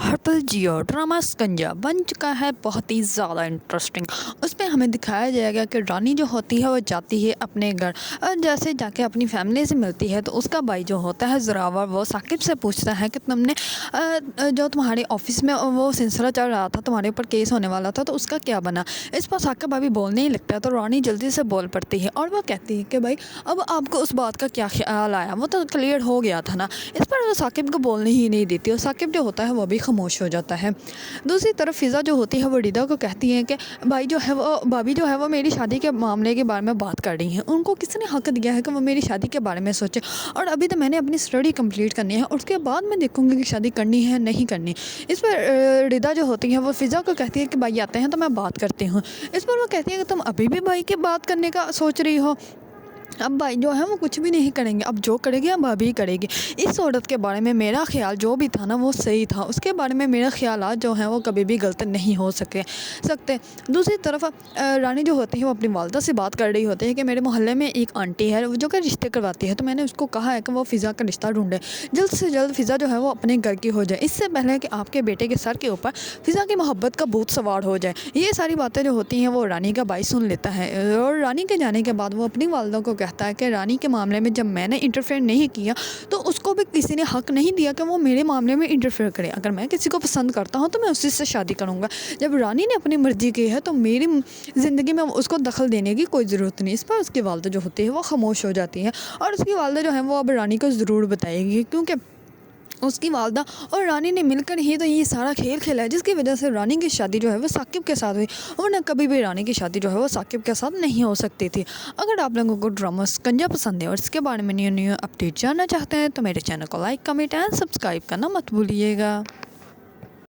हर पल जियो ड्रामा स्कंजा बन चुका है बहुत ही ज़्यादा इंटरेस्टिंग। उसमें हमें दिखाया जाएगा कि रानी जो होती है वो जाती है अपने घर और जैसे जाके अपनी फैमिली से मिलती है तो उसका भाई जो होता है ज़ोरावर वो साकिब से पूछता है कि तुमने जो तुम्हारे ऑफिस में वो सिलसिला चल रहा था, तुम्हारे ऊपर केस होने वाला था, तो उसका क्या बना। इस पर साकिब अभी बोलने ही लगता है तो रानी जल्दी से बोल पड़ती है और वो कहती है कि भाई अब आपको उस बात का क्या ख्याल आया, वो तो क्लियर हो गया था ना। इस पर वो साकिब को बोलने ही नहीं देती और साकिब जो होता है वो भी खामोश हो जाता है। दूसरी तरफ फ़िज़ा जो होती है वो रिदा को कहती है कि भाई जो है वो भाभी जो है वो मेरी शादी के मामले के बारे में बात कर रही हैं, उनको किसने हक़ दिया है कि वो मेरी शादी के बारे में सोचे, और अभी तो मैंने अपनी स्टडी कंप्लीट करनी है, उसके बाद मैं देखूँगी कि शादी करनी है नहीं करनी। इस पर रिदा जो होती है वो फ़िज़ा को कहती है कि भाई आते हैं तो मैं बात करती हूँ। इस पर वो कहती है कि तुम अभी भी भाई की बात करने का सोच रही हो। अब भाई जो है वो कुछ भी नहीं करेंगे, अब जो करेगी अब भाभी करेगी। इस औरत के बारे में मेरा ख्याल जो भी था ना वो सही था, उसके बारे में मेरा ख्यालात जो हैं वो कभी भी गलत नहीं हो सकते। दूसरी तरफ रानी जो होती है वो अपनी वालदा से बात कर रही होती है कि मेरे मोहल्ले में एक आंटी है जो कि रिश्ते करवाती है, तो मैंने उसको कहा है कि वो फ़िज़ा का रिश्ता ढूंढे, जल्द से जल्द फ़िज़ा जो है वो अपने घर की हो जाए, इससे पहले कि आपके बेटे के सर के ऊपर फ़िज़ा की मोहब्बत का भूत सवार हो जाए। ये सारी बातें जो होती हैं वो रानी का भाई सुन लेता है और रानी के जाने के बाद वो अपनी वालदा को कहता है कि रानी के मामले में जब मैंने इंटरफेयर नहीं किया तो उसको भी किसी ने हक़ नहीं दिया कि वो मेरे मामले में इंटरफेयर करे। अगर मैं किसी को पसंद करता हूँ तो मैं उसी से शादी करूँगा। जब रानी ने अपनी मर्ज़ी की है तो मेरी ज़िंदगी में उसको दखल देने की कोई ज़रूरत नहीं। इस पर उसकी वालदा जो होती है वो खामोश हो जाती है और उसकी वालदा जो है वो अब रानी को ज़रूर बताएगी, क्योंकि उसकी वालदा और रानी ने मिलकर ही तो ये सारा खेल खेला है जिसकी वजह से रानी की शादी जो है वो साकिब के साथ हुई, वरना कभी भी रानी की शादी जो है वो साकिब के साथ नहीं हो सकती थी। अगर आप लोगों को ड्रामा स्कंजा पसंद है और इसके बारे में न्यू अपडेट जानना चाहते हैं तो मेरे चैनल को लाइक, कमेंट एंड सब्सक्राइब करना मत भूलिएगा।